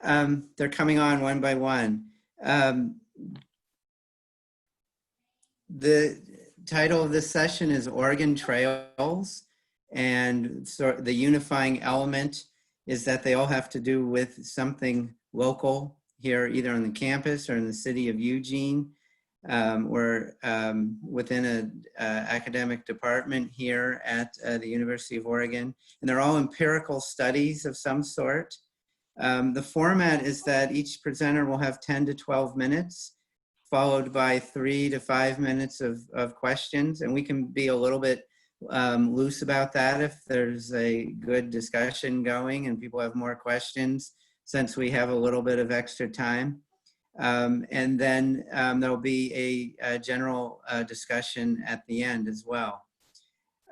They're coming on one by one. The title of this session is Oregon Trails, and so the unifying element is that they all have to do with something local here, either on the campus or in the city of Eugene, or within an academic department here at the University of Oregon. And they're all empirical studies of some sort. The format is that each presenter will have 10 to 12 minutes, followed by 3 to 5 minutes of questions. And we can be a little bit loose about that if there's a good discussion going and people have more questions, since we have a little bit of extra time. And then there'll be a general discussion at the end as well.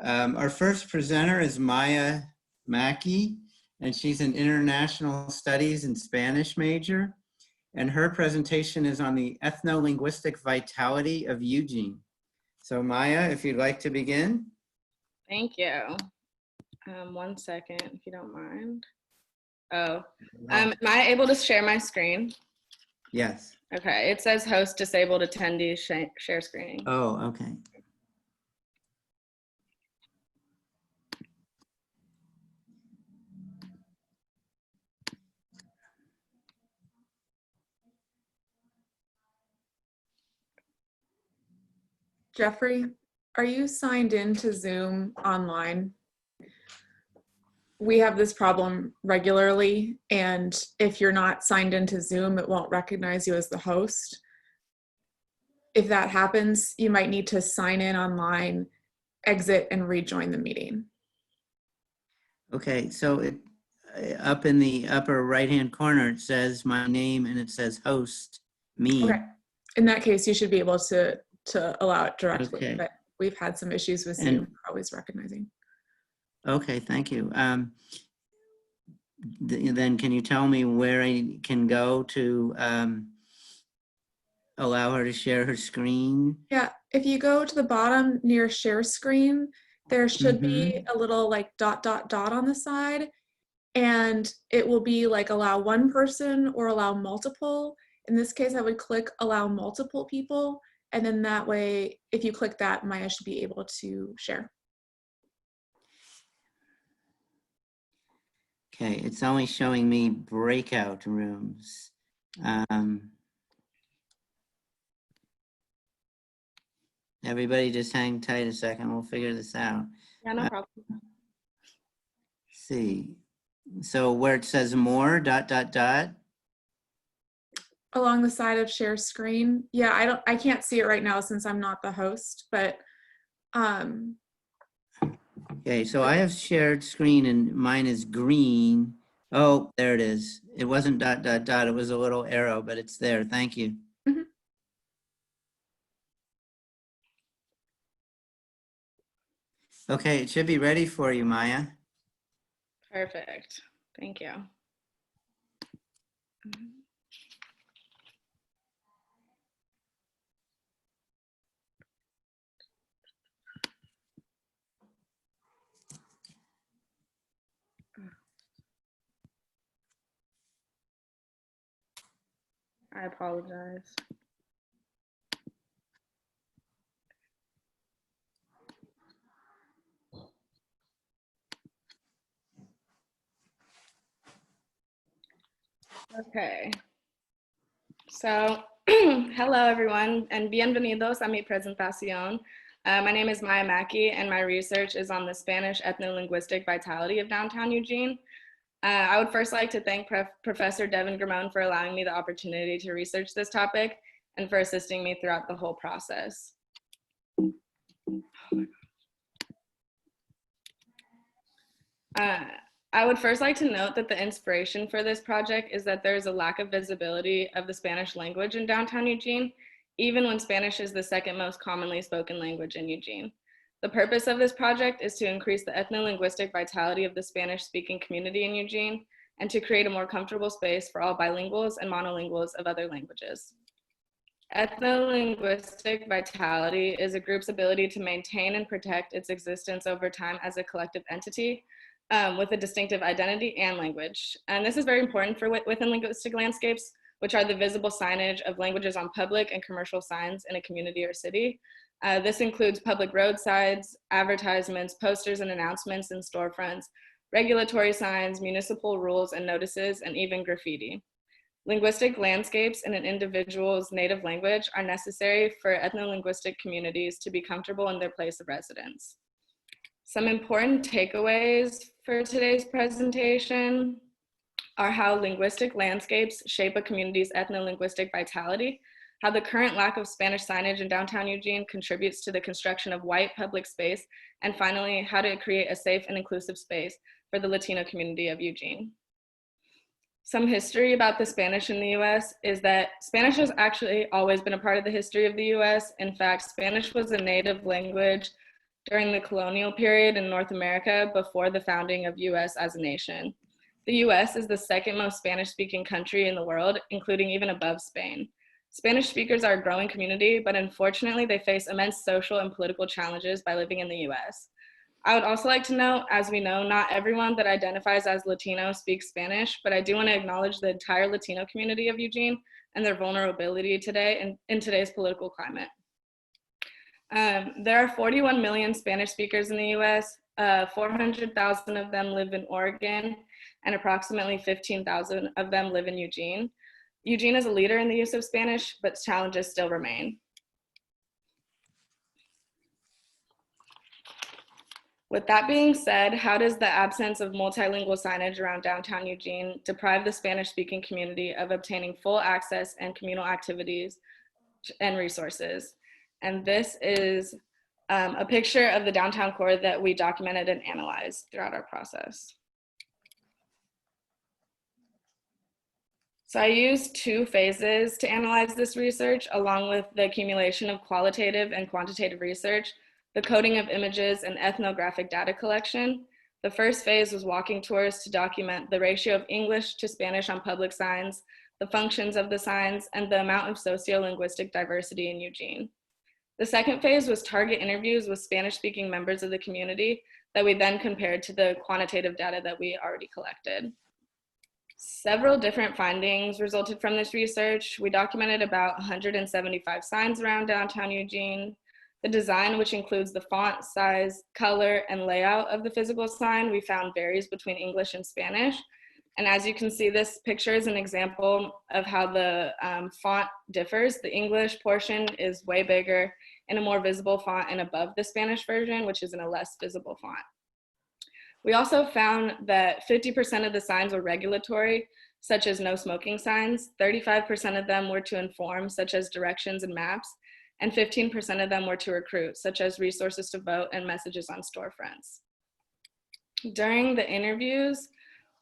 Our first presenter is Maya Mackey, and she's an international studies and Spanish major. And her presentation is on the ethnolinguistic vitality of Eugene. So Maya, if you'd like to begin. Thank you. 1 second, if you don't mind. Oh, am I able to share my screen? Yes. Okay, it says host disabled attendees share screen. Oh, okay. Jeffrey, are you signed in to Zoom online? We have this problem regularly, and if you're not signed into Zoom, it won't recognize you as the host. If that happens, you might need to sign in online, exit, and rejoin the meeting. Okay, so up in the upper right-hand corner, it says my name and it says host, me. Okay. In that case, you should be able to allow it directly, Okay. but we've had some issues with Zoom always recognizing. Okay, thank you. Then can you tell me where I can go to allow her to share her screen? Yeah, if you go to the bottom near share screen, there should be a little like ... on the side, and it will be like allow one person or allow multiple. In this case, I would click allow multiple people, and then that way, if you click that, Maya should be able to share. Okay, it's only showing me breakout rooms. Everybody just hang tight a second, we'll figure this out. Yeah, no problem. See, so where it says more, ... Along the side of share screen. Yeah, I can't see it right now since I'm not the host, but okay, so I have shared screen and mine is green. Oh, there it is. It wasn't ... it was a little arrow, but it's there. Thank you. Mm-hmm. Okay, it should be ready for you, Maya. Perfect. Thank you. I apologize. Okay. So, hello everyone, and bienvenidos a mi presentación. My name is Maya Mackey, and my research is on the Spanish ethnolinguistic vitality of downtown Eugene. I would first like to thank Professor Devin Gramone for allowing me the opportunity to research this topic and for assisting me throughout the whole process. I would first like to note that the inspiration for this project is that there is a lack of visibility of the Spanish language in downtown Eugene, even when Spanish is the second most commonly spoken language in Eugene. The purpose of this project is to increase the ethnolinguistic vitality of the Spanish-speaking community in Eugene and to create a more comfortable space for all bilinguals and monolinguals of other languages. Ethnolinguistic vitality is a group's ability to maintain and protect its existence over time as a collective entity with a distinctive identity and language. And this is very important for within linguistic landscapes, which are the visible signage of languages on public and commercial signs in a community or city. This includes public roadsides, advertisements, posters and announcements in storefronts, regulatory signs, municipal rules and notices, and even graffiti. Linguistic landscapes in an individual's native language are necessary for ethnolinguistic communities to be comfortable in their place of residence. Some important takeaways for today's presentation are how linguistic landscapes shape a community's ethnolinguistic vitality, how the current lack of Spanish signage in downtown Eugene contributes to the construction of white public space, and finally, how to create a safe and inclusive space for the Latino community of Eugene. Some history about the Spanish in the US is that Spanish has actually always been a part of the history of the US. In fact, Spanish was a native language during the colonial period in North America before the founding of US as a nation. The US is the second most Spanish-speaking country in the world, including even above Spain. Spanish speakers are a growing community, but unfortunately they face immense social and political challenges by living in the US. I would also like to note, as we know, not everyone that identifies as Latino speaks Spanish, but I do want to acknowledge the entire Latino community of Eugene and their vulnerability today in today's political climate. There are 41 million Spanish speakers in the US, 400,000 of them live in Oregon, and approximately 15,000 of them live in Eugene. Eugene is a leader in the use of Spanish, but challenges still remain. With that being said, how does the absence of multilingual signage around downtown Eugene deprive the Spanish-speaking community of obtaining full access and communal activities and resources? And this is a picture of the downtown core that we documented and analyzed throughout our process. So I used 2 phases to analyze this research, along with the accumulation of qualitative and quantitative research, the coding of images, and ethnographic data collection. The first phase was walking tours to document the ratio of English to Spanish on public signs, the functions of the signs, and the amount of sociolinguistic diversity in Eugene. The second phase was target interviews with Spanish-speaking members of the community that we then compared to the quantitative data that we already collected. Several different findings resulted from this research. We documented about 175 signs around downtown Eugene. The design, which includes the font, size, color, and layout of the physical sign, we found varies between English and Spanish. And as you can see, this picture is an example of how the font differs. The English portion is way bigger in a more visible font and above the Spanish version, which is in a less visible font. We also found that 50% of the signs were regulatory, such as no smoking signs, 35% of them were to inform, such as directions and maps, and 15% of them were to recruit, such as resources to vote and messages on storefronts. During the interviews,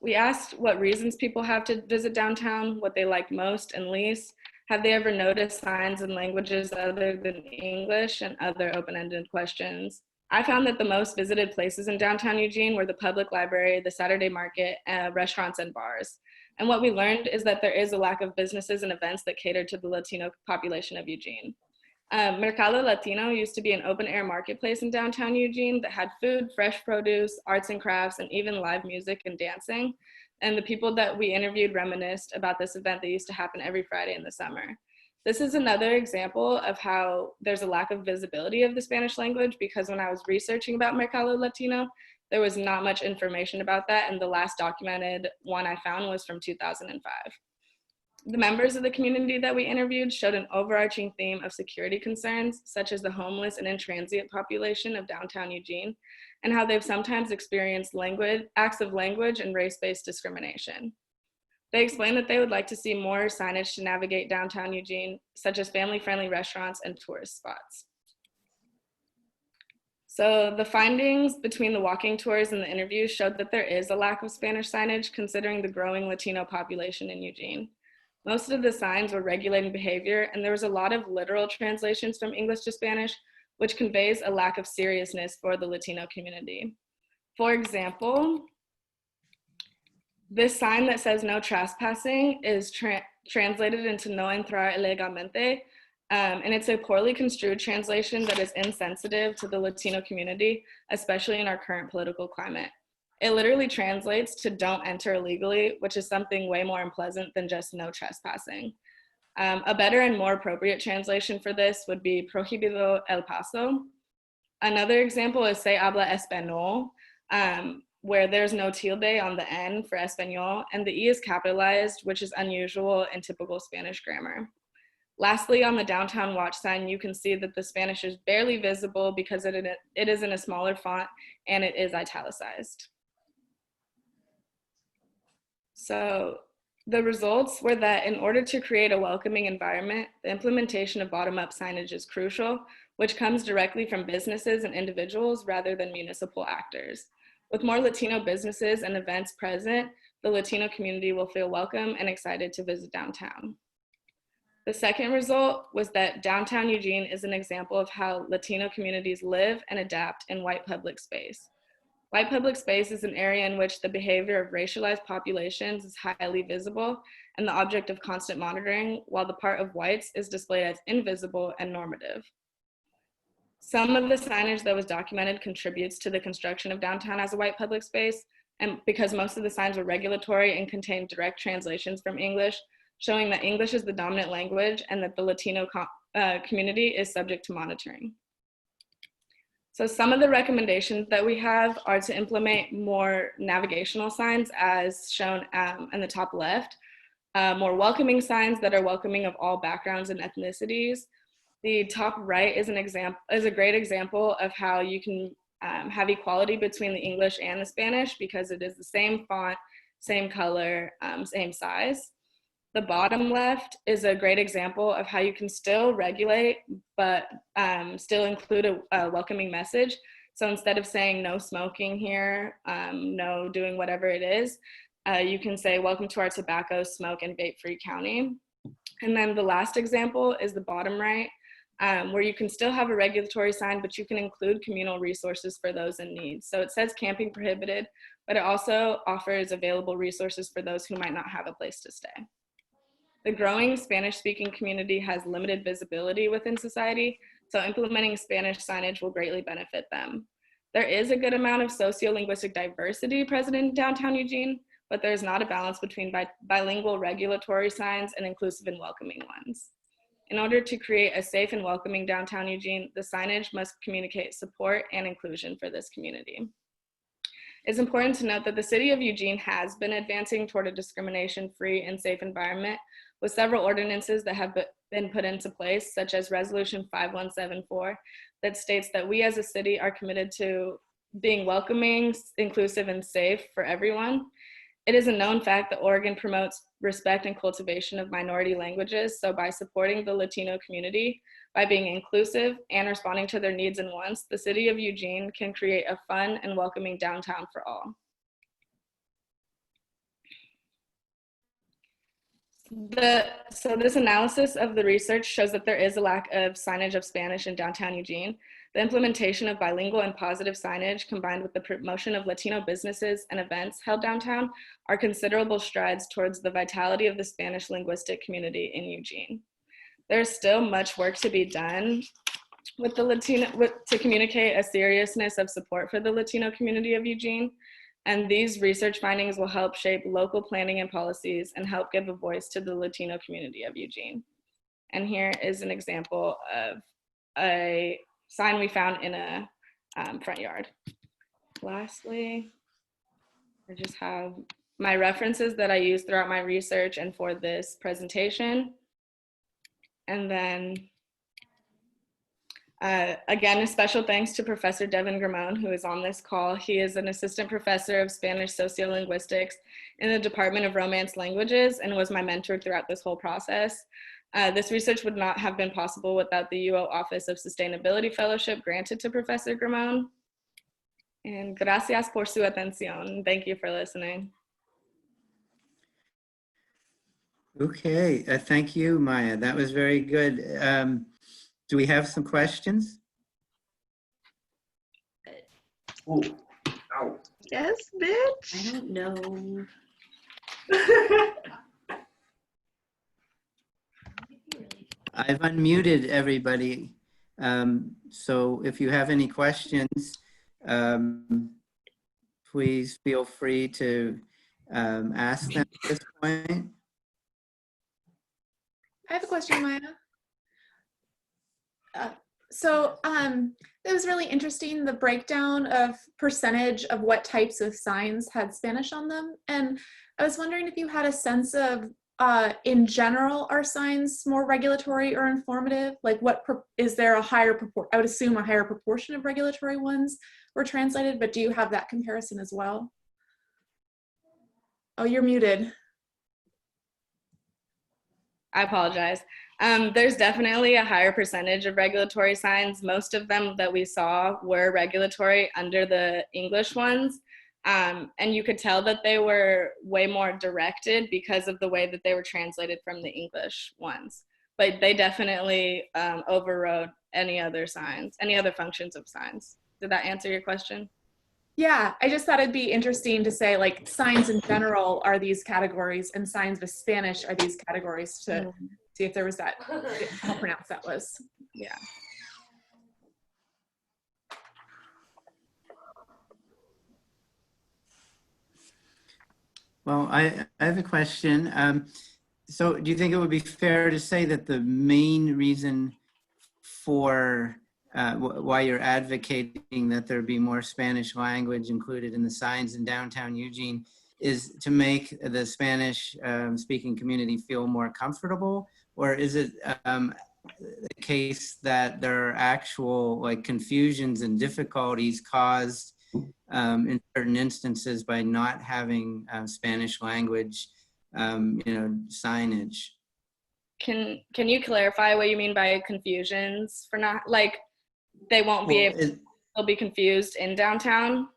we asked what reasons people have to visit downtown, what they like most and least. Have they ever noticed signs in languages other than English, and other open-ended questions? I found that the most visited places in downtown Eugene were the public library, the Saturday market, restaurants, and bars. And what we learned is that there is a lack of businesses and events that cater to the Latino population of Eugene. Mercado Latino used to be an open-air marketplace in downtown Eugene that had food, fresh produce, arts and crafts, and even live music and dancing. And the people that we interviewed reminisced about this event that used to happen every Friday in the summer. This is another example of how there's a lack of visibility of the Spanish language, because when I was researching about Mercado Latino, there was not much information about that, and the last documented one I found was from 2005. The members of the community that we interviewed showed an overarching theme of security concerns, such as the homeless and intransient population of downtown Eugene, and how they've sometimes experienced acts of language and race-based discrimination. They explained that they would like to see more signage to navigate downtown Eugene, such as family-friendly restaurants and tourist spots. So the findings between the walking tours and the interviews showed that there is a lack of Spanish signage considering the growing Latino population in Eugene. Most of the signs were regulating behavior, and there was a lot of literal translations from English to Spanish, which conveys a lack of seriousness for the Latino community. For example, this sign that says no trespassing is translated into no entrar ilegalmente, and it's a poorly construed translation that is insensitive to the Latino community, especially in our current political climate. It literally translates to don't enter illegally, which is something way more unpleasant than just no trespassing. A better and more appropriate translation for this would be prohibido el paso. Another example is se habla español, where there's no tilde on the N for español, and the E is capitalized, which is unusual in typical Spanish grammar. Lastly, on the downtown watch sign, you can see that the Spanish is barely visible because it is in a smaller font and it is italicized. So the results were that in order to create a welcoming environment, the implementation of bottom-up signage is crucial, which comes directly from businesses and individuals rather than municipal actors. With more Latino businesses and events present, the Latino community will feel welcome and excited to visit downtown. The second result was that downtown Eugene is an example of how Latino communities live and adapt in white public space. White public space is an area in which the behavior of racialized populations is highly visible and the object of constant monitoring, while the part of whites is displayed as invisible and normative. Some of the signage that was documented contributes to the construction of downtown as a white public space, and because most of the signs were regulatory and contained direct translations from English, showing that English is the dominant language and that the Latino community is subject to monitoring. So some of the recommendations that we have are to implement more navigational signs as shown in the top left, more welcoming signs that are welcoming of all backgrounds and ethnicities. The top right is a great example of how you can have equality between the English and the Spanish because it is the same font, same color, same size. The bottom left is a great example of how you can still regulate, but still include a welcoming message. So instead of saying no smoking here, no doing whatever it is, you can say, welcome to our tobacco, smoke, and vape-free county. And then the last example is the bottom right, where you can still have a regulatory sign, but you can include communal resources for those in need. So it says camping prohibited, but it also offers available resources for those who might not have a place to stay. The growing Spanish-speaking community has limited visibility within society, so implementing Spanish signage will greatly benefit them. There is a good amount of sociolinguistic diversity present in downtown Eugene, but there's not a balance between bilingual regulatory signs and inclusive and welcoming ones. In order to create a safe and welcoming downtown Eugene, the signage must communicate support and inclusion for this community. It's important to note that the city of Eugene has been advancing toward a discrimination-free and safe environment with several ordinances that have been put into place, such as Resolution 5174, that states that we as a city are committed to being welcoming, inclusive, and safe for everyone. It is a known fact that Oregon promotes respect and cultivation of minority languages, so by supporting the Latino community, by being inclusive and responding to their needs and wants, the city of Eugene can create a fun and welcoming downtown for all. So this analysis of the research shows that there is a lack of signage of Spanish in downtown Eugene. The implementation of bilingual and positive signage combined with the promotion of Latino businesses and events held downtown are considerable strides towards the vitality of the Spanish linguistic community in Eugene. There's still much work to be done with to communicate a seriousness of support for the Latino community of Eugene. And these research findings will help shape local planning and policies and help give a voice to the Latino community of Eugene. And here is an example of a sign we found in a front yard. Lastly, I just have my references that I use throughout my research and for this presentation. And then again, a special thanks to Professor Devin Gramone, who is on this call. He is an assistant professor of Spanish sociolinguistics in the Department of Romance Languages and was my mentor throughout this whole process. This research would not have been possible without the UO Office of Sustainability Fellowship granted to Professor Gramone. And gracias por su atención. Thank you for listening. Okay, thank you, Maya. That was very good. Do we have some questions? Oh, ow. Yes, bitch. I don't know. I've unmuted everybody. So if you have any questions, please feel free to ask them at this point. I have a question, Maya. It was really interesting, the breakdown of percentage of what types of signs had Spanish on them. And I was wondering if you had a sense of, in general, are signs more regulatory or informative? Like is there a higher proportion? I would assume a higher proportion of regulatory ones were translated, but do you have that comparison as well? Oh, you're muted. I apologize. There's definitely a higher percentage of regulatory signs. Most of them that we saw were regulatory under the English ones. And you could tell that they were way more directed because of the way that they were translated from the English ones. But they definitely overrode any other signs, any other functions of signs. Did that answer your question? Yeah, I just thought it'd be interesting to say, like, signs in general are these categories and signs of Spanish are these categories, to see if there was that, how pronounced that was. Yeah. Well, I have a question. So do you think it would be fair to say that the main reason for why you're advocating that there be more Spanish language included in the signs in downtown Eugene is to make the Spanish speaking community feel more comfortable? Or is it the case that there are actual like confusions and difficulties caused in certain instances by not having Spanish language, signage? Can you clarify what you mean by confusions? For not, like, they won't be able, they'll be confused in downtown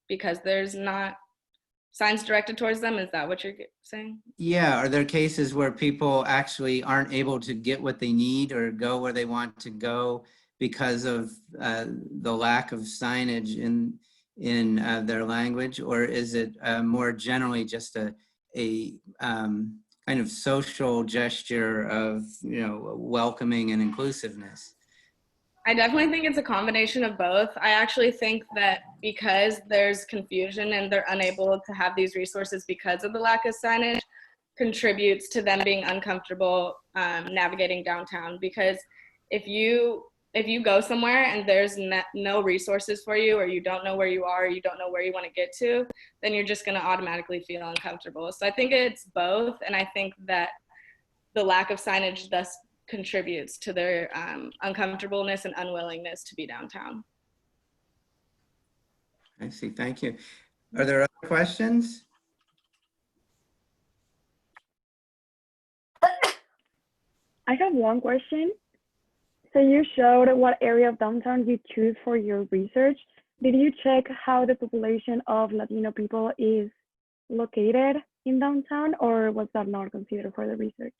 because there's not signs directed towards them? Is that what you're saying? Yeah, are there cases where people actually aren't able to get what they need or go where they want to go because of the lack of signage in their language? Or is it more generally just a kind of social gesture of, welcoming and inclusiveness? I definitely think it's a combination of both. I actually think that because there's confusion and they're unable to have these resources because of the lack of signage, contributes to them being uncomfortable navigating downtown. Because if you go somewhere and there's no resources for you, or you don't know where you are, or you don't know where you want to get to, then you're just going to automatically feel uncomfortable. So I think it's both, and I think that the lack of signage thus contributes to their uncomfortableness and unwillingness to be downtown. I see, thank you. Are there other questions? I have one question. So you showed what area of downtown you choose for your research. Did you check how the population of Latino people is located in downtown, or was that not considered for the research?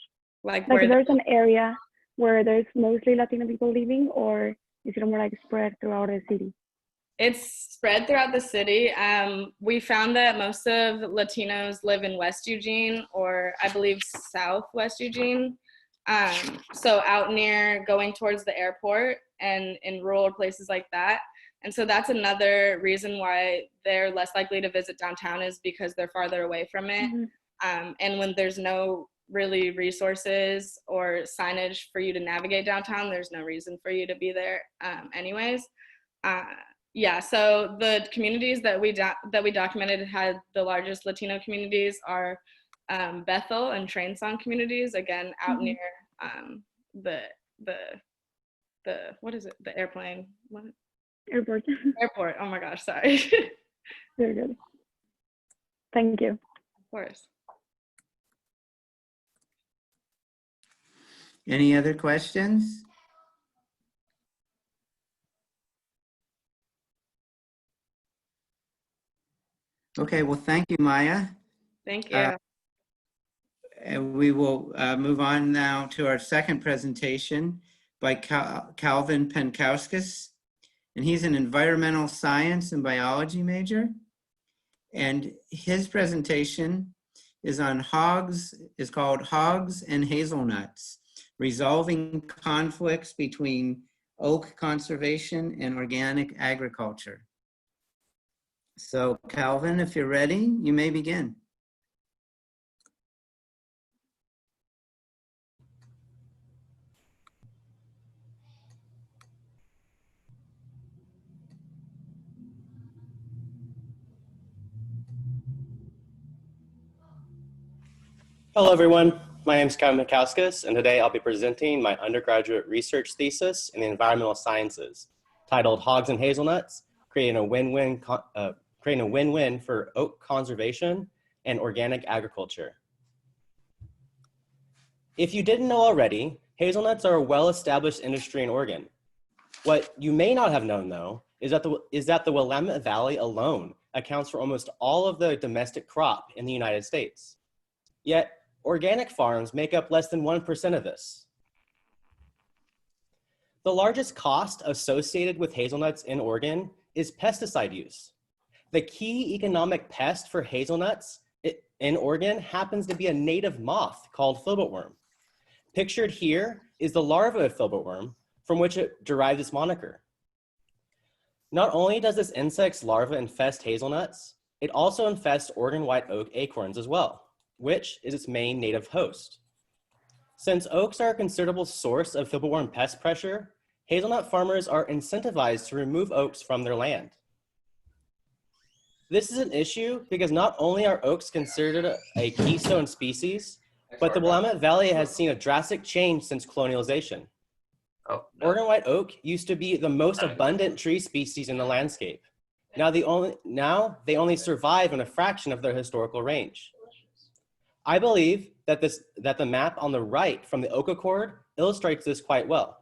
Like there's an area where there's mostly Latino people living, or is it more like spread throughout the city? It's spread throughout the city. We found that most of Latinos live in West Eugene, or I believe Southwest Eugene. So out near going towards the airport and in rural places like that. And so that's another reason why they're less likely to visit downtown, is because they're farther away from it. Mm-hmm. And when there's no really resources or signage for you to navigate downtown, there's no reason for you to be there anyways. Yeah, so the communities that we documented had the largest Latino communities are Bethel and Train Song communities, again out near the what is it, the airplane, what? Airport. Airport, oh my gosh, sorry. Very good, thank you. Of course. Any other questions? Okay, well, thank you, Maya. Thank you. And we will move on now to our second presentation by Calvin Penkauskas. And he's an environmental science and biology major. And his presentation is called Hogs and Hazelnuts, Resolving Conflicts Between Oak Conservation and Organic Agriculture. So Calvin, if you're ready, you may begin. Hello, everyone. My name is Penkauskas, and today I'll be presenting my undergraduate research thesis in the environmental sciences, titled Hogs and Hazelnuts, creating a win-win for oak conservation and organic agriculture. If you didn't know already, hazelnuts are a well-established industry in Oregon. What you may not have known, though, is that the Willamette Valley alone accounts for almost all of the domestic crop in the United States. Yet, organic farms make up less than 1% of this. The largest cost associated with hazelnuts in Oregon is pesticide use. The key economic pest for hazelnuts in Oregon happens to be a native moth called filbertworm. Pictured here is the larva of filbertworm, from which it derives its moniker. Not only does this insect's larva infest hazelnuts, it also infests Oregon white oak acorns as well, which is its main native host. Since oaks are a considerable source of filbertworm pest pressure, hazelnut farmers are incentivized to remove oaks from their land. This is an issue because not only are oaks considered a keystone species, but the Willamette Valley has seen a drastic change since colonialization. Oh, no. Oregon white oak used to be the most abundant tree species in the landscape. Now they only survive in a fraction of their historical range. I believe that the map on the right from the oak accord illustrates this quite well.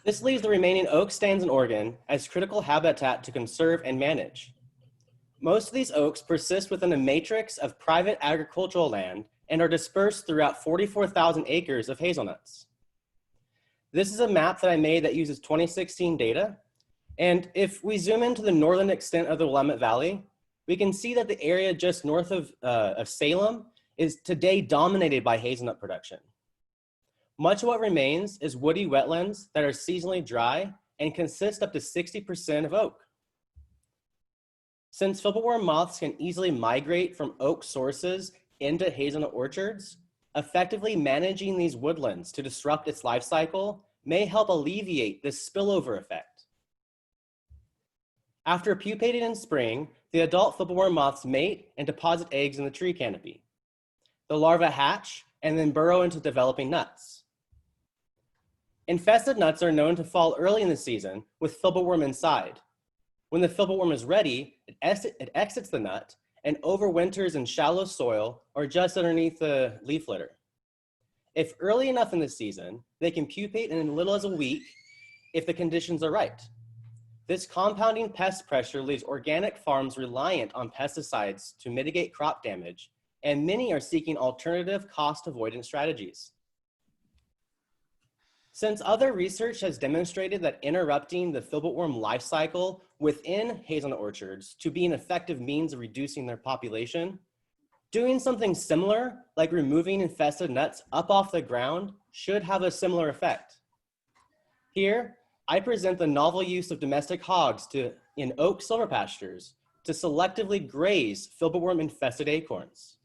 This leaves the remaining oak stands in Oregon as critical habitat to conserve and manage. Most of these oaks persist within a matrix of private agricultural land and are dispersed throughout 44,000 acres of hazelnuts. This is a map that I made that uses 2016 data. And if we zoom into the northern extent of the Willamette Valley, we can see that the area just north of Salem is today dominated by hazelnut production. Much of what remains is woody wetlands that are seasonally dry and consist up to 60% of oak. Since filbertworm moths can easily migrate from oak sources into hazelnut orchards, effectively managing these woodlands to disrupt its life cycle may help alleviate this spillover effect. After pupating in spring, the adult filbertworm moths mate and deposit eggs in the tree canopy. The larvae hatch and then burrow into developing nuts. Infested nuts are known to fall early in the season with filbertworm inside. When the filbertworm is ready, it exits the nut and overwinters in shallow soil or just underneath the leaf litter. If early enough in the season, they can pupate in as little as a week if the conditions are right. This compounding pest pressure leaves organic farms reliant on pesticides to mitigate crop damage, and many are seeking alternative cost avoidance strategies. Since other research has demonstrated that interrupting the filbertworm life cycle within hazelnut orchards to be an effective means of reducing their population, doing something similar, like removing infested nuts up off the ground, should have a similar effect. Here, I present the novel use of domestic hogs in oak silver pastures to selectively graze filbertworm-infested acorns.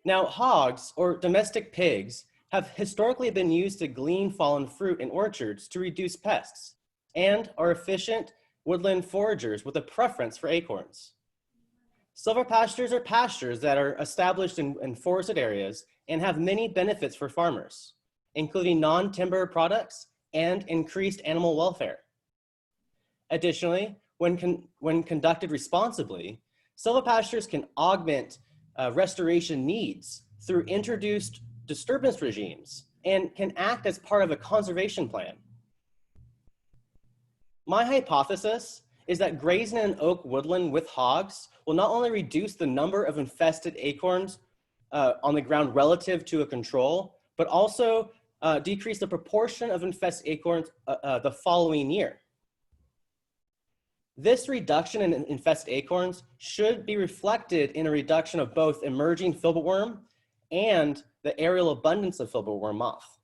Now, hogs, or domestic pigs, have historically been used to glean fallen fruit in orchards to reduce pests, and are efficient woodland foragers with a preference for acorns. Silver pastures are pastures that are established in forested areas and have many benefits for farmers, including non-timber products and increased animal welfare. Additionally, when conducted responsibly, silvopastures can augment restoration needs through introduced disturbance regimes and can act as part of a conservation plan. My hypothesis is that grazing an oak woodland with hogs will not only reduce the number of infested acorns on the ground relative to a control, but also decrease the proportion of infested acorns the following year. This reduction in infested acorns should be reflected in a reduction of both emerging filbertworm and the aerial abundance of filbertworm moth.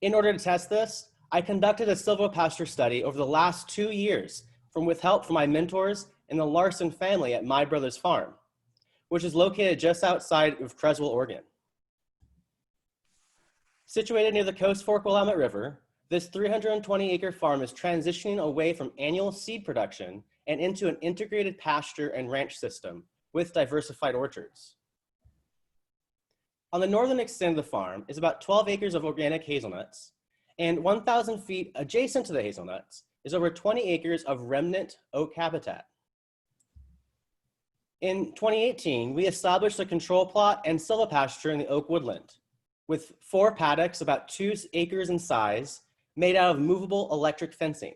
In order to test this, I conducted a silvopasture study over the last 2 years with help from my mentors and the Larson family at My Brother's Farm, which is located just outside of Creswell, Oregon. Situated near the Coast Fork Willamette River, this 320-acre farm is transitioning away from annual seed production and into an integrated pasture and ranch system with diversified orchards. On the northern extent of the farm is about 12 acres of organic hazelnuts, and 1,000 feet adjacent to the hazelnuts is over 20 acres of remnant oak habitat. In 2018, we established a control plot and silvopasture in the oak woodland, with 4 paddocks about 2 acres in size, made out of movable electric fencing.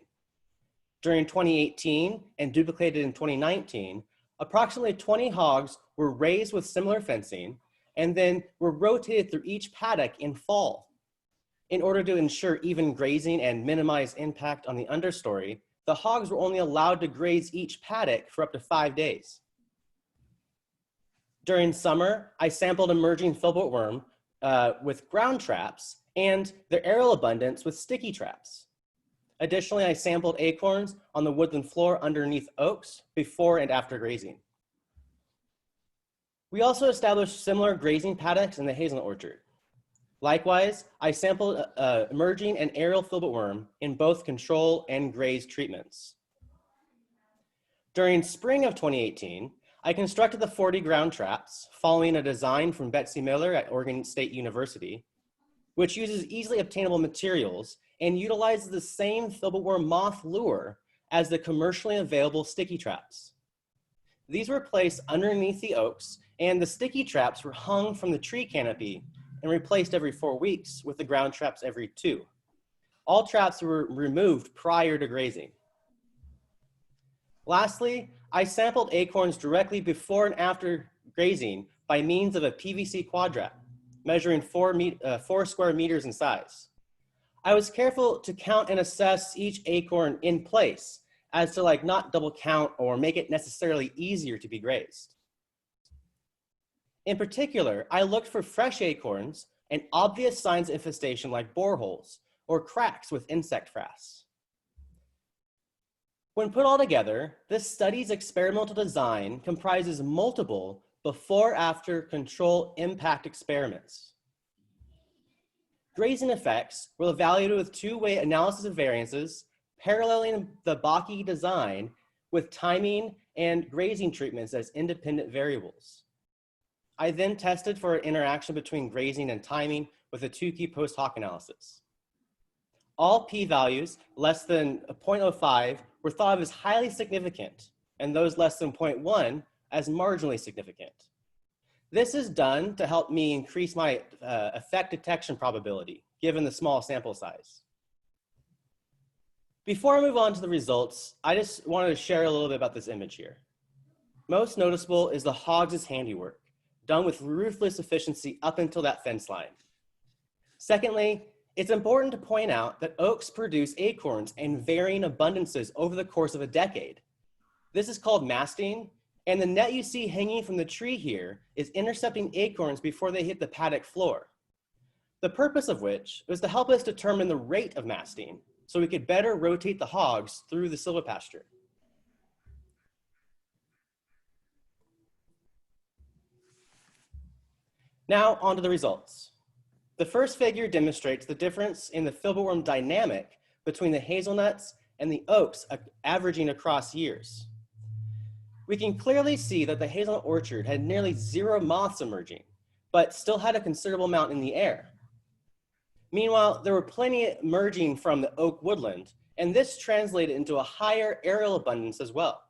During 2018 and duplicated in 2019, approximately 20 hogs were raised with similar fencing and then were rotated through each paddock in fall. In order to ensure even grazing and minimize impact on the understory, the hogs were only allowed to graze each paddock for up to 5 days. During summer, I sampled emerging filbert worm with ground traps and their aerial abundance with sticky traps. Additionally, I sampled acorns on the woodland floor underneath oaks before and after grazing. We also established similar grazing paddocks in the hazelnut orchard. Likewise, I sampled emerging and aerial filbert worm in both control and graze treatments. During spring of 2018, I constructed the 40 ground traps following a design from Betsy Miller at Oregon State University, which uses easily obtainable materials and utilizes the same filbert worm moth lure as the commercially available sticky traps. These were placed underneath the oaks, and the sticky traps were hung from the tree canopy and replaced every 4 weeks, with the ground traps every 2. All traps were removed prior to grazing. Lastly, I sampled acorns directly before and after grazing by means of a PVC quadrat, measuring 4 square meters in size. I was careful to count and assess each acorn in place, as to not double count or make it necessarily easier to be grazed. In particular, I looked for fresh acorns and obvious signs of infestation like boreholes or cracks with insect frass. When put all together, this study's experimental design comprises multiple before-after control impact experiments. Grazing effects were evaluated with 2-way analysis of variances, paralleling the Mackey design with timing and grazing treatments as independent variables. I then tested for an interaction between grazing and timing with a Tukey post hoc analysis. All p-values less than 0.05 were thought of as highly significant, and those less than 0.1 as marginally significant. This is done to help me increase my effect detection probability, given the small sample size. Before I move on to the results, I just wanted to share a little bit about this image here. Most noticeable is the Hogs' handiwork, done with ruthless efficiency up until that fence line. Secondly, it's important to point out that oaks produce acorns in varying abundances over the course of a decade. This is called masting, and the net you see hanging from the tree here is intercepting acorns before they hit the paddock floor. The purpose of which was to help us determine the rate of masting, so we could better rotate the hogs through the silvopasture. Now on to the results. The first figure demonstrates the difference in the filbert worm dynamic between the hazelnuts and the oaks averaging across years. We can clearly see that the hazelnut orchard had nearly 0 moths emerging, but still had a considerable amount in the air. Meanwhile, there were plenty emerging from the oak woodland, and this translated into a higher aerial abundance as well.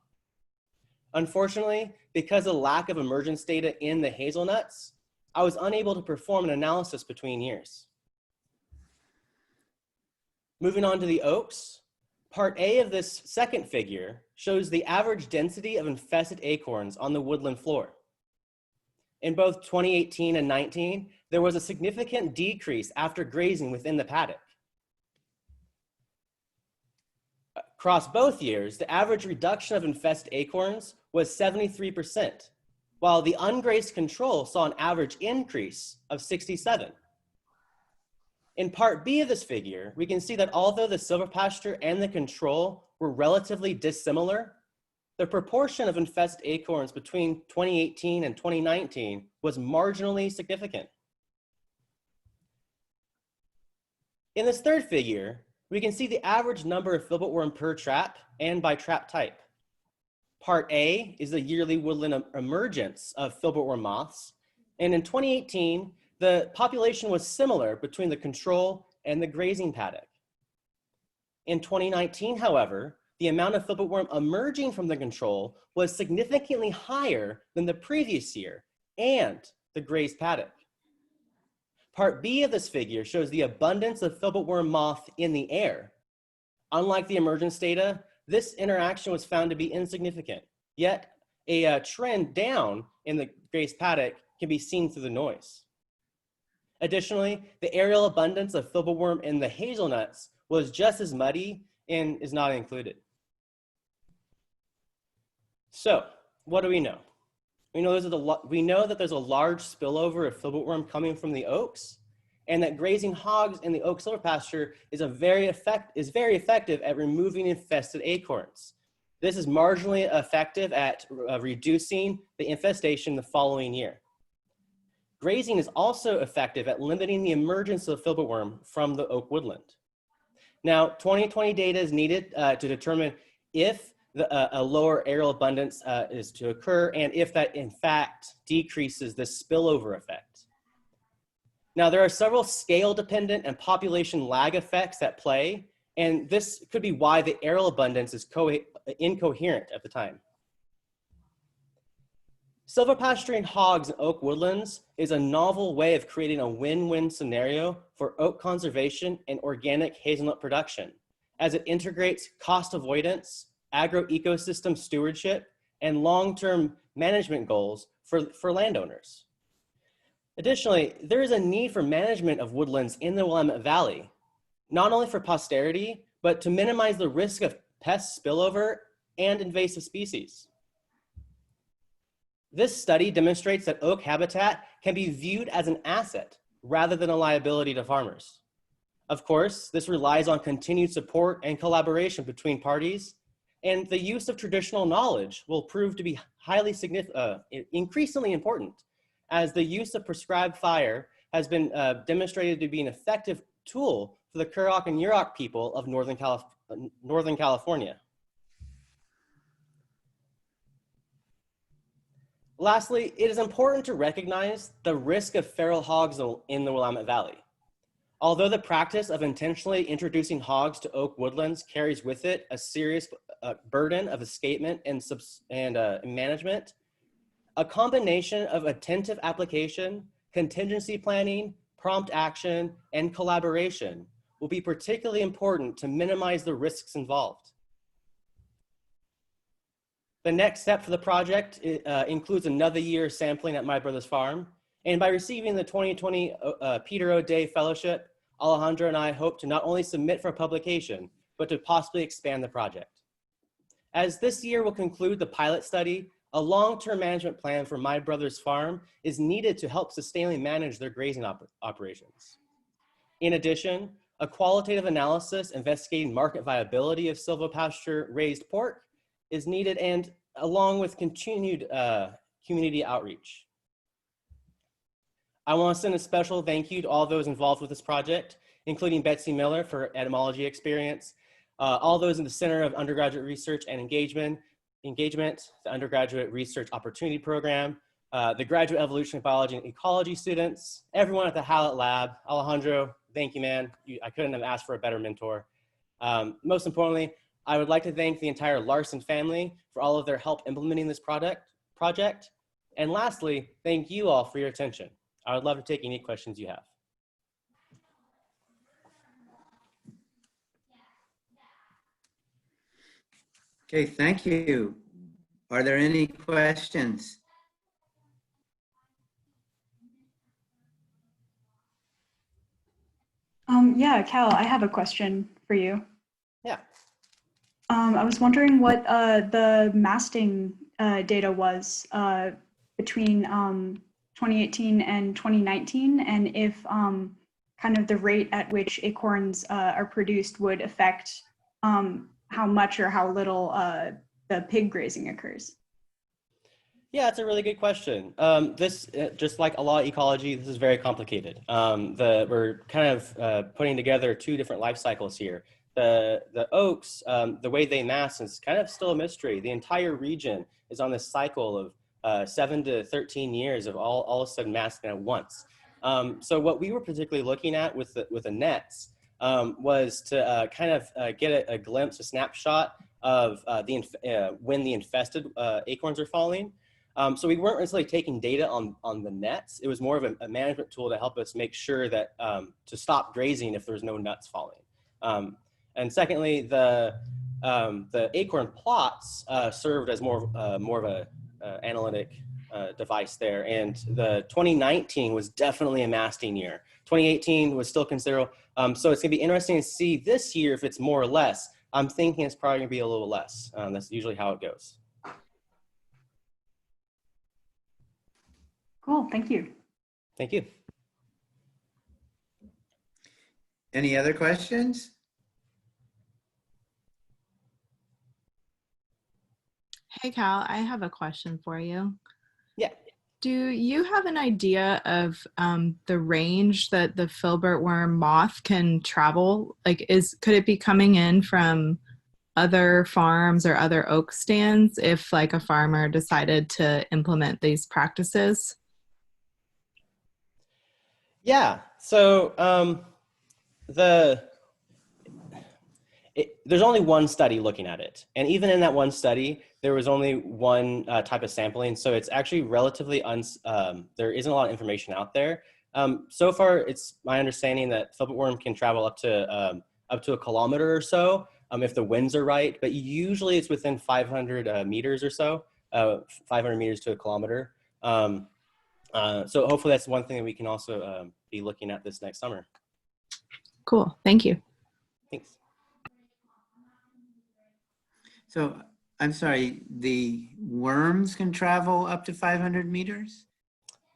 Unfortunately, because of the lack of emergence data in the hazelnuts, I was unable to perform an analysis between years. Moving on to the oaks, part A of this second figure shows the average density of infested acorns on the woodland floor. In both 2018 and 19, there was a significant decrease after grazing within the paddock. Across both years, the average reduction of infested acorns was 73%, while the ungrazed control saw an average increase of 67%. In part B of this figure, we can see that although the silver pasture and the control were relatively dissimilar, the proportion of infested acorns between 2018 and 2019 was marginally significant. In this third figure, we can see the average number of filbert worm per trap and by trap type. Part A is the yearly woodland emergence of filbert worm moths, and in 2018, the population was similar between the control and the grazing paddock. In 2019, however, the amount of filbert worm emerging from the control was significantly higher than the previous year and the grazed paddock. Part B of this figure shows the abundance of filbert worm moth in the air. Unlike the emergence data, this interaction was found to be insignificant, yet a trend down in the grazed paddock can be seen through the noise. Additionally, the aerial abundance of filbert worm in the hazelnuts was just as muddy and is not included. So, what do we know? We know that there's a large spillover of filbert worm coming from the oaks, and that grazing hogs in the oak silver pasture is very effective at removing infested acorns. This is marginally effective at reducing the infestation the following year. Grazing is also effective at limiting the emergence of filbert worm from the oak woodland. Now, 2020 data is needed to determine if a lower aerial abundance is to occur and if that in fact decreases the spillover effect. Now, there are several scale dependent and population lag effects at play, and this could be why the aerial abundance is incoherent at the time. Silver pasturing hogs in oak woodlands is a novel way of creating a win-win scenario for oak conservation and organic hazelnut production, as it integrates cost avoidance, agroecosystem stewardship, and long-term management goals for landowners. Additionally, there is a need for management of woodlands in the Willamette Valley, not only for posterity, but to minimize the risk of pest spillover and invasive species. This study demonstrates that oak habitat can be viewed as an asset rather than a liability to farmers. Of course, this relies on continued support and collaboration between parties, and the use of traditional knowledge will prove to be increasingly important, as the use of prescribed fire has been demonstrated to be an effective tool for the Kurok and Yurok people of Northern California. Lastly, it is important to recognize the risk of feral hogs in the Willamette Valley. Although the practice of intentionally introducing hogs to oak woodlands carries with it a serious burden of escapement and management, a combination of attentive application, contingency planning, prompt action, and collaboration will be particularly important to minimize the risks involved. The next step for the project includes another year sampling at My Brother's Farm. And by receiving the 2020 Peter O'Day Fellowship, Alejandro and I hope to not only submit for publication, but to possibly expand the project. As this year will conclude the pilot study, a long-term management plan for My Brother's Farm is needed to help sustainably manage their grazing operations. In addition, a qualitative analysis investigating market viability of silvopasture raised pork is needed, and along with continued community outreach. I want to send a special thank you to all those involved with this project, including Betsy Miller for etymology experience, all those in the Center of Undergraduate Research and Engagement, the Undergraduate Research Opportunity Program, the Graduate Evolutionary Biology and Ecology students, everyone at the Hallett Lab. Alejandro, thank you, man. I couldn't have asked for a better mentor. Most importantly, I would like to thank the entire Larson family for all of their help implementing this project. And lastly, thank you all for your attention. I would love to take any questions you have. Okay, thank you. Are there any questions? Yeah, Cal, I have a question for you. Yeah. I was wondering what the masting data was between 2018 and 2019, and if kind of the rate at which acorns are produced would affect how much or how little the pig grazing occurs? Yeah, it's a really good question. This, just like a law ecology, this is very complicated. We're kind of putting together two different life cycles here. The oaks, the way they mass is kind of still a mystery. The entire region is on this cycle of 7 to 13 years of all of a sudden massing at once. So what we were particularly looking at with the nets was to kind of get a glimpse, a snapshot of when the infested acorns are falling. So we weren't necessarily taking data on the nets. It was more of a management tool to help us make sure that to stop grazing if there's no nuts falling. And secondly, the acorn plots served as more of a analytic device there. And the 2019 was definitely a masting year. 2018 was still considerable. So it's gonna be interesting to see this year if it's more or less. I'm thinking it's probably gonna be a little less. That's usually how it goes. Cool, thank you. Thank you. Any other questions? Hey Cal, I have a question for you. Yeah. Do you have an idea of the range that the filbert worm moth can travel? Like, could it be coming in from other farms or other oak stands if like a farmer decided to implement these practices? Yeah, so there's only one study looking at it. And even in that one study, there was only one type of sampling. So it's actually relatively, there isn't a lot of information out there. So far, it's my understanding that filbert worm can travel up to a kilometer or so if the winds are right, but usually it's within 500 meters or so, 500 meters to a kilometer. So hopefully that's one thing that we can also be looking at this next summer. Cool, thank you. Thanks. So I'm sorry, the worms can travel up to 500 meters?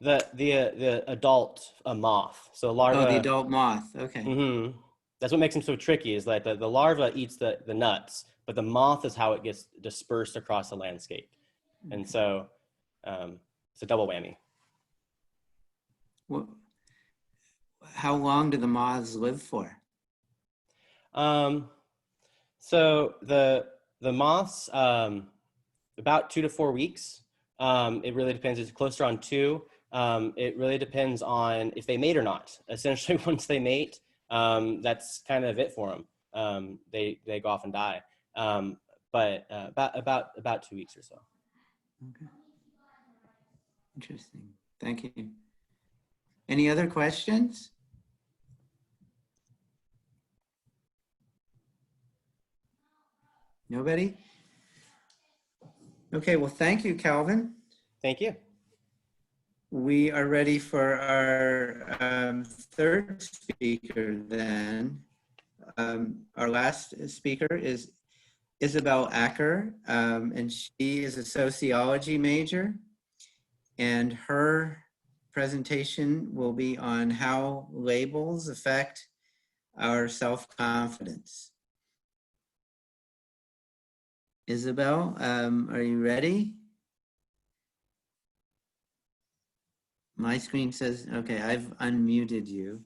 The adult moth, so larva. Oh, the adult moth, okay. Mm-hmm. That's what makes them so tricky, is that the larva eats the nuts, but the moth is how it gets dispersed across the landscape. And so it's a double whammy. Well, how long do the moths live for? So the moths, about 2 to 4 weeks. It really depends. It's closer on 2. It really depends on if they mate or not. Essentially, once they mate, that's kind of it for them. They go off and die. But about 2 weeks or so. Okay. Interesting. Thank you. Any other questions? Nobody? Okay, well, thank you, Calvin. Thank you. We are ready for our third speaker then. Our last speaker is Isabel Acker, and she is a sociology major, and her presentation will be on how labels affect our self-confidence. Isabel, are you ready? My screen says, okay, I've unmuted you.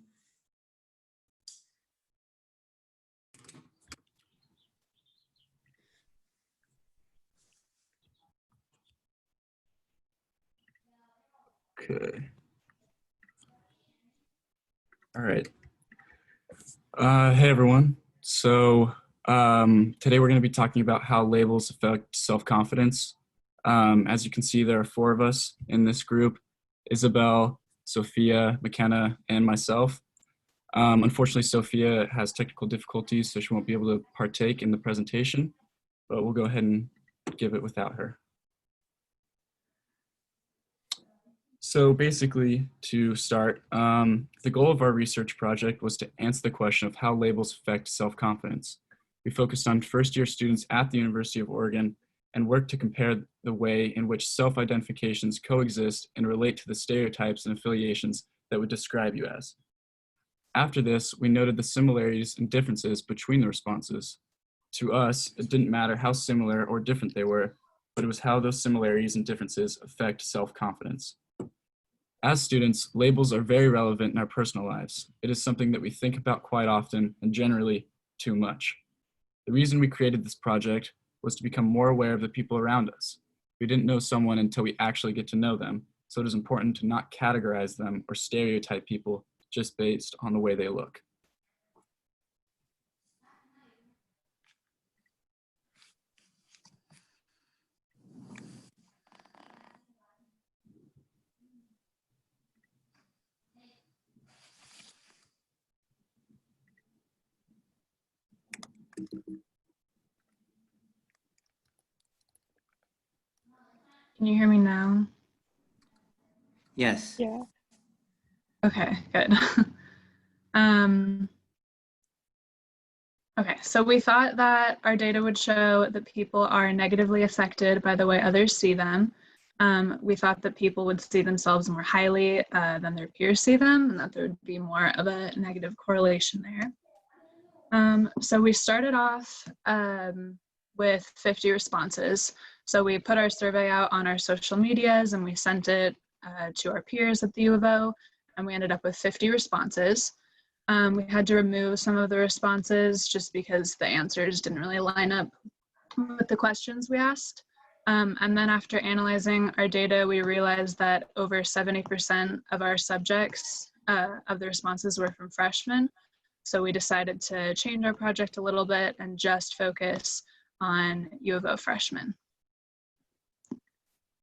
Okay. All right. Hey, everyone. So today we're going to be talking about how labels affect self-confidence. As you can see, there are 4 of us in this group: Isabel, Sophia, McKenna, and myself. Unfortunately, Sophia has technical difficulties, so she won't be able to partake in the presentation, but we'll go ahead and give it without her. So basically, to start, the goal of our research project was to answer the question of how labels affect self-confidence. We focused on first-year students at the University of Oregon and worked to compare the way in which self-identifications coexist and relate to the stereotypes and affiliations that would describe you as. After this, we noted the similarities and differences between the responses. To us, it didn't matter how similar or different they were, but it was how those similarities and differences affect self-confidence. As students, labels are very relevant in our personal lives. It is something that we think about quite often and generally too much. The reason we created this project was to become more aware of the people around us. We didn't know someone until we actually get to know them, so it is important to not categorize them or stereotype people just based on the way they look. Can you hear me now? Yes. Yeah. Okay, good. Okay, so we thought that our data would show that people are negatively affected by the way others see them. We thought that people would see themselves more highly than their peers see them, and that there would be more of a negative correlation there. So we started off with 50 responses. So we put our survey out on our social medias and we sent it to our peers at the U of O, and we ended up with 50 responses. We had to remove some of the responses just because the answers didn't really line up with the questions we asked. And then after analyzing our data, we realized that over 70% of our subjects of the responses were from freshmen. So we decided to change our project a little bit and just focus on U of O freshmen.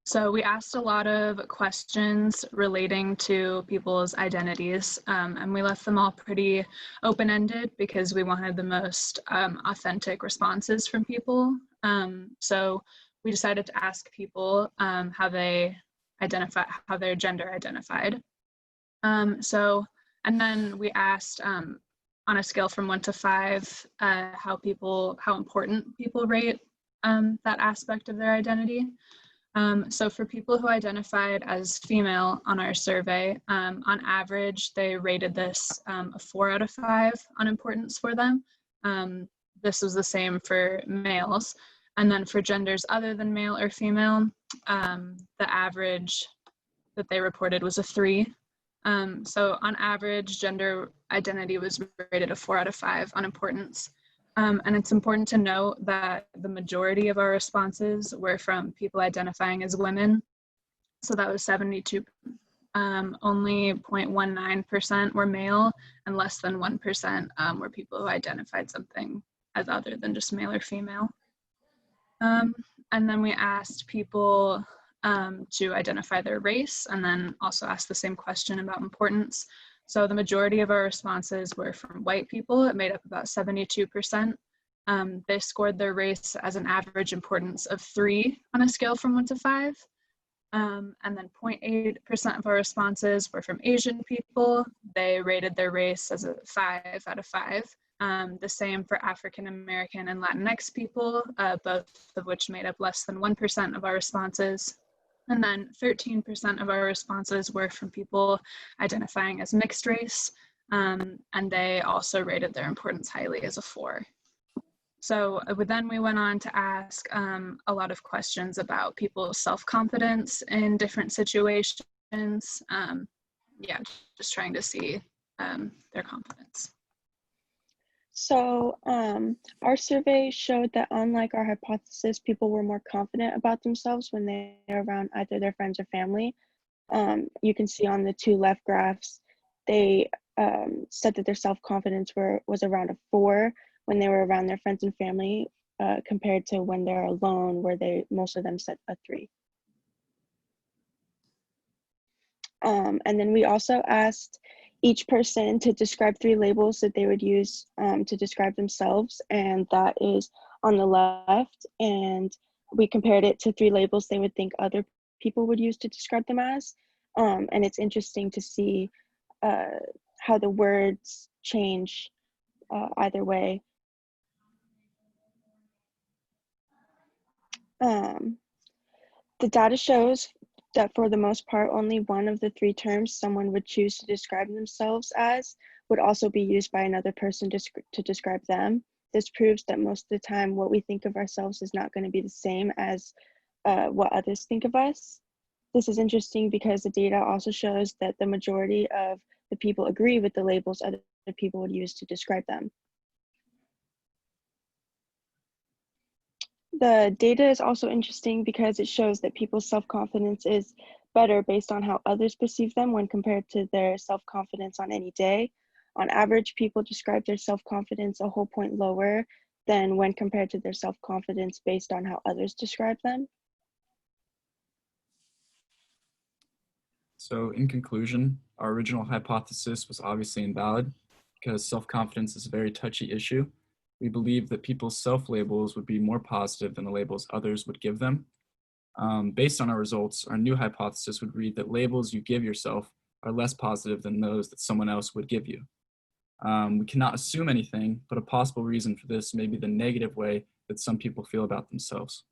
So we asked a lot of questions relating to people's identities, and we left them all pretty open-ended because we wanted the most authentic responses from people. So we decided to ask people how they identify, how they're gender identified. And then we asked on a scale from 1 to 5 how important people rate that aspect of their identity. So for people who identified as female on our survey, on average, they rated this a 4 out of 5 on importance for them. This was the same for males. And then for genders other than male or female, the average that they reported was a 3. So on average, gender identity was rated a 4 out of 5 on importance. And it's important to note that the majority of our responses were from people identifying as women. So that was 72. Only 0.19% were male, and less than 1% were people who identified something as other than just male or female. And then we asked people to identify their race, and then also asked the same question about importance. So the majority of our responses were from white people. It made up about 72%. They scored their race as an average importance of 3 on a scale from 1 to 5. And then 0.8% of our responses were from Asian people. They rated their race as a 5 out of 5. The same for African American and Latinx people, both of which made up less than 1% of our responses. And then 13% of our responses were from people identifying as mixed race, and they also rated their importance highly as a 4. So then we went on to ask a lot of questions about people's self-confidence in different situations. Just trying to see their confidence. So our survey showed that unlike our hypothesis, people were more confident about themselves when they're around either their friends or family. You can see on the 2 left graphs, they said that their self-confidence was around a 4 when they were around their friends and family, compared to when they're alone, where most of them said a 3. And then we also asked each person to describe 3 labels that they would use to describe themselves, and that is on the left. And we compared it to 3 labels they would think other people would use to describe them as. And it's interesting to see how the words change either way. The data shows that for the most part, only one of the three terms someone would choose to describe themselves as would also be used by another person to describe them. This proves that most of the time what we think of ourselves is not going to be the same as what others think of us. This is interesting because the data also shows that the majority of the people agree with the labels other people would use to describe them. The data is also interesting because it shows that people's self-confidence is better based on how others perceive them when compared to their self-confidence on any day. On average, people describe their self-confidence a whole point lower than when compared to their self-confidence based on how others describe them. So in conclusion, our original hypothesis was obviously invalid because self-confidence is a very touchy issue. We believe that people's self-labels would be more positive than the labels others would give them. Based on our results, our new hypothesis would read that labels you give yourself are less positive than those that someone else would give you. We cannot assume anything, but a possible reason for this may be the negative way that some people feel about themselves.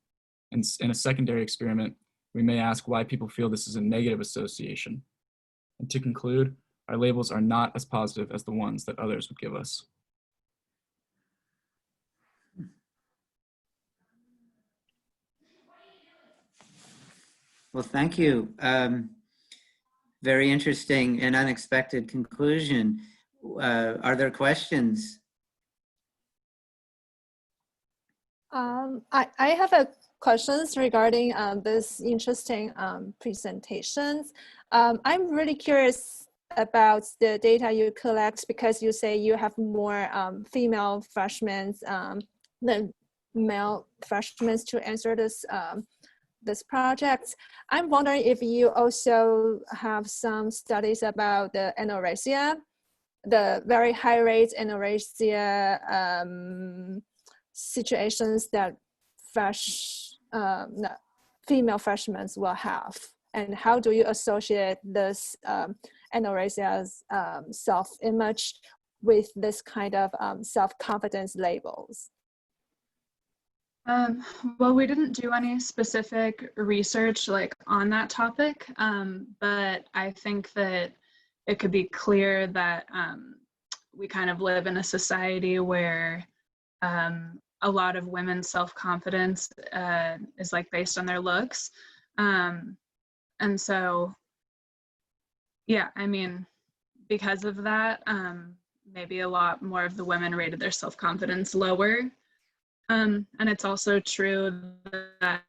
In a secondary experiment, we may ask why people feel this is a negative association. And to conclude, our labels are not as positive as the ones that others would give us. Well, thank you. Very interesting and unexpected conclusion. Are there questions? I have a questions regarding this interesting presentations. I'm really curious about the data you collect because you say you have more female freshmen than male freshmen to answer this project. I'm wondering if you also have some studies about the anorexia, the very high rate anorexia situations that female freshmen will have, and how do you associate this anorexia's self-image with this kind of self-confidence labels? Well, we didn't do any specific research like on that topic, but I think that it could be clear that we kind of live in a society where a lot of women's self-confidence is like based on their looks. And so, yeah, I mean, because of that, maybe a lot more of the women rated their self-confidence lower. And it's also true that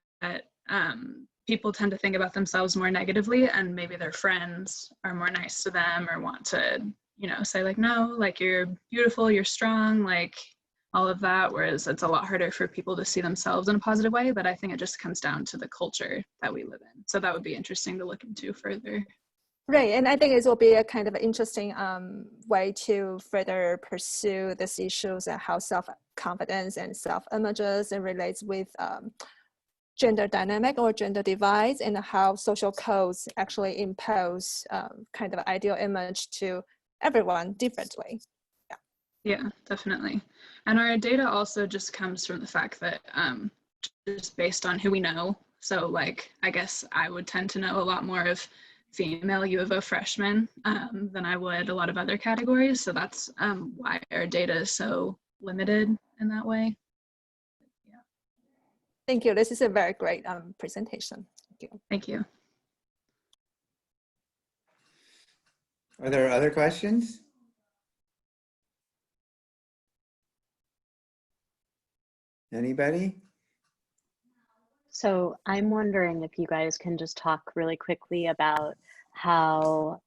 people tend to think about themselves more negatively, and maybe their friends are more nice to them or want to, you know, say like, no, like you're beautiful, you're strong, like all of that, whereas it's a lot harder for people to see themselves in a positive way. But I think it just comes down to the culture that we live in. So that would be interesting to look into further. Right, and I think it will be a kind of interesting way to further pursue these issues and how self-confidence and self-images and relates with gender dynamic or gender divides, and how social codes actually impose kind of ideal image to everyone differently. Yeah, definitely. And our data also just comes from the fact that just based on who we know. So like, I guess I would tend to know a lot more of female U of O freshmen than I would a lot of other categories. So that's why our data is so limited in that way. Yeah. Thank you. This is a very great presentation. Thank you. Thank you. Are there other questions? Anybody? So I'm wondering if you guys can just talk really quickly about how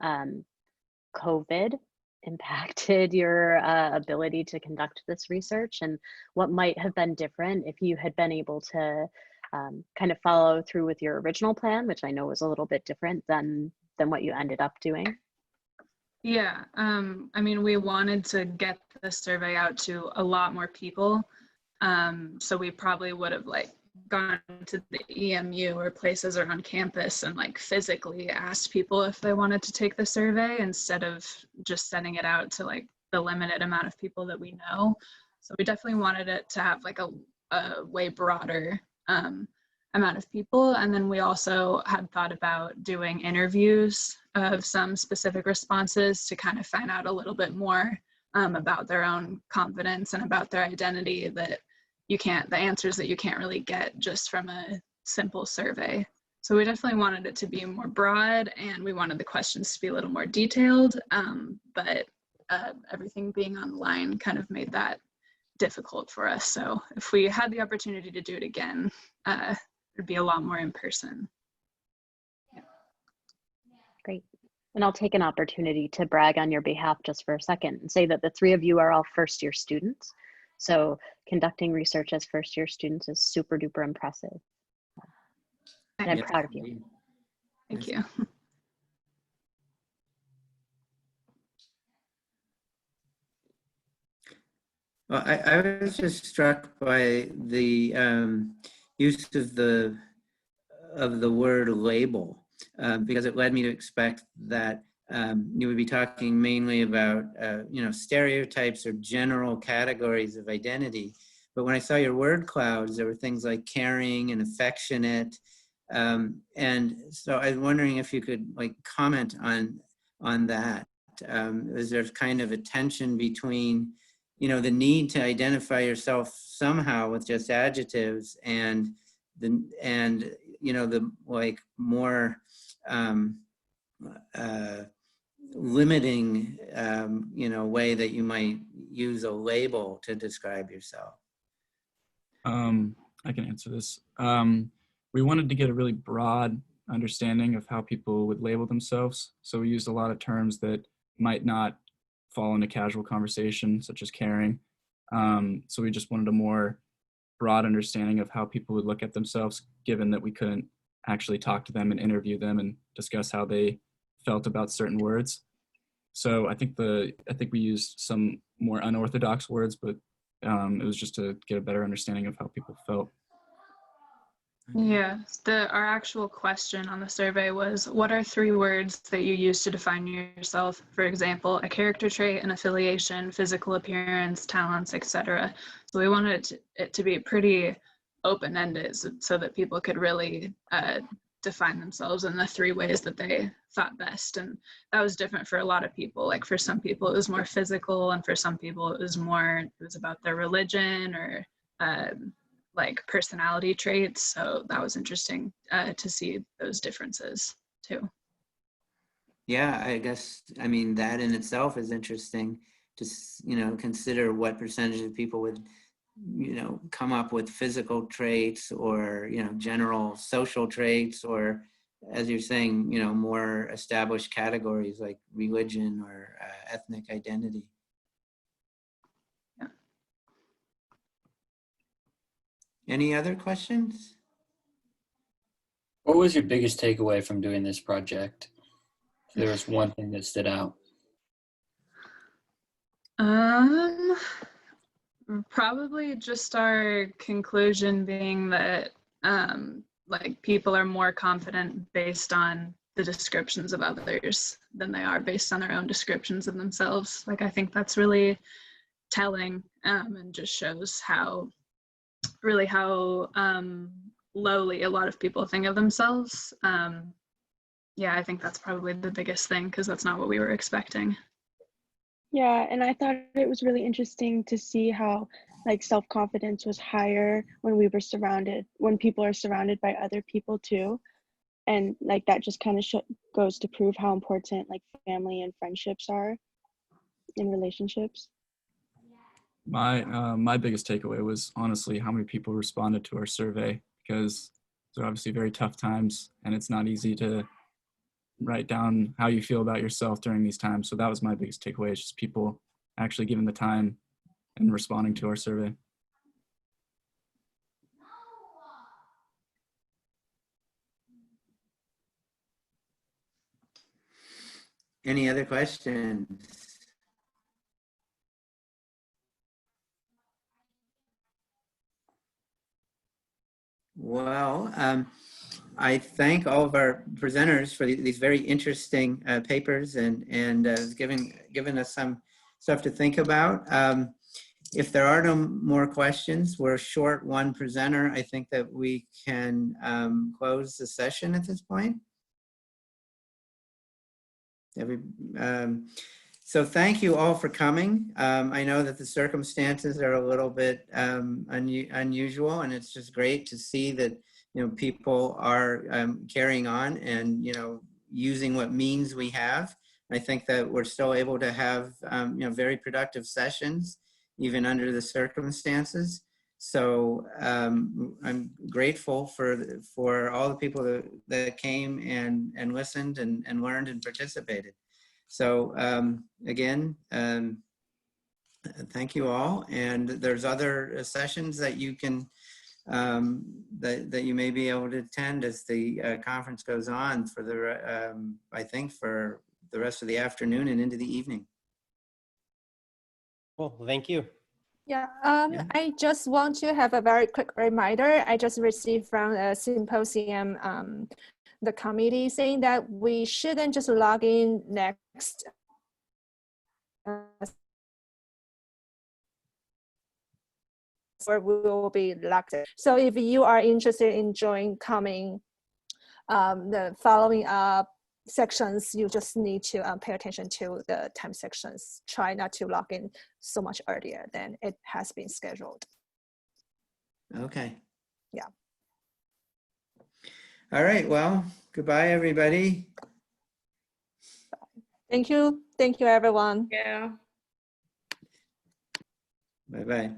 COVID impacted your ability to conduct this research, and what might have been different if you had been able to kind of follow through with your original plan, which I know was a little bit different than what you ended up doing. Yeah, I mean, we wanted to get the survey out to a lot more people. So we probably would have like gone to the EMU or places around campus and like physically asked people if they wanted to take the survey instead of just sending it out to like the limited amount of people that we know. So we definitely wanted it to have like a way broader amount of people. And then we also had thought about doing interviews of some specific responses to kind of find out a little bit more about their own confidence and about their identity, that the answers that you can't really get just from a simple survey. So we definitely wanted it to be more broad, and we wanted the questions to be a little more detailed, but everything being online kind of made that difficult for us. So if we had the opportunity to do it again, it'd be a lot more in person. Yeah. Great. And I'll take an opportunity to brag on your behalf just for a second and say that the three of you are all first-year students. So conducting research as first-year students is super duper impressive. And I'm proud of you. Thank you. Well, I was just struck by the use of the word label, because it led me to expect that you would be talking mainly about stereotypes or general categories of identity. But when I saw your word clouds, there were things like caring and affectionate, and so I was wondering if you could comment on that. Is there kind of a tension between the need to identify yourself somehow with just adjectives and the more limiting way that you might use a label to describe yourself? I can answer this. We wanted to get a really broad understanding of how people would label themselves. So we used a lot of terms that might not fall into casual conversation, such as caring. So we just wanted a more broad understanding of how people would look at themselves, given that we couldn't actually talk to them and interview them and discuss how they felt about certain words. So I think we used some more unorthodox words, but it was just to get a better understanding of how people felt. Yeah, our actual question on the survey was, what are 3 words that you use to define yourself? For example, a character trait, an affiliation, physical appearance, talents, etc. So we wanted it to be pretty open-ended so that people could really define themselves in the 3 ways that they thought best. And that was different for a lot of people. Like for some people it was more physical, and for some people it was about their religion or personality traits. So that was interesting to see those differences too. Yeah, I guess, that in itself is interesting to, consider what percentage of people would, come up with physical traits or, general social traits, or as you're saying, more established categories like religion or ethnic identity. Any other questions? What was your biggest takeaway from doing this project? If there was one thing that stood out. Probably just our conclusion being that people are more confident based on the descriptions of others than they are based on their own descriptions of themselves. I think that's really telling, and just shows how lowly a lot of people think of themselves. Yeah, I think that's probably the biggest thing, because that's not what we were expecting. Yeah, and I thought it was really interesting to see how self-confidence was higher when people are surrounded by other people too. And that just kind of goes to prove how important family and friendships are in relationships. My biggest takeaway was honestly how many people responded to our survey, because they're obviously very tough times and it's not easy to write down how you feel about yourself during these times. So that was my biggest takeaway, is just people actually giving the time and responding to our survey. Any other questions? Well, I thank all of our presenters for these very interesting papers and given us some stuff to think about. if there are no more questions, we're short one presenter. I think that we can close the session at this point. So thank you all for coming. I know that the circumstances are a little bit unusual, and it's just great to see that people are carrying on and using what means we have. I think that we're still able to have very productive sessions even under the circumstances. So I'm grateful for all the people that came and listened and learned and participated. So again, thank you all. And there's other sessions that you can that you may be able to attend as the conference goes on for the I think for the rest of the afternoon and into the evening. Well, thank you. Yeah, I just want to have a very quick reminder. I just received from a Symposium, the committee saying that we shouldn't just log in next or we will be locked in. So if you are interested in coming the following up sections, you just need to pay attention to the time sections. Try not to log in so much earlier than it has been scheduled. Okay. Yeah. All right. Well, goodbye, everybody. Thank you. Thank you, everyone. Yeah. Bye-bye.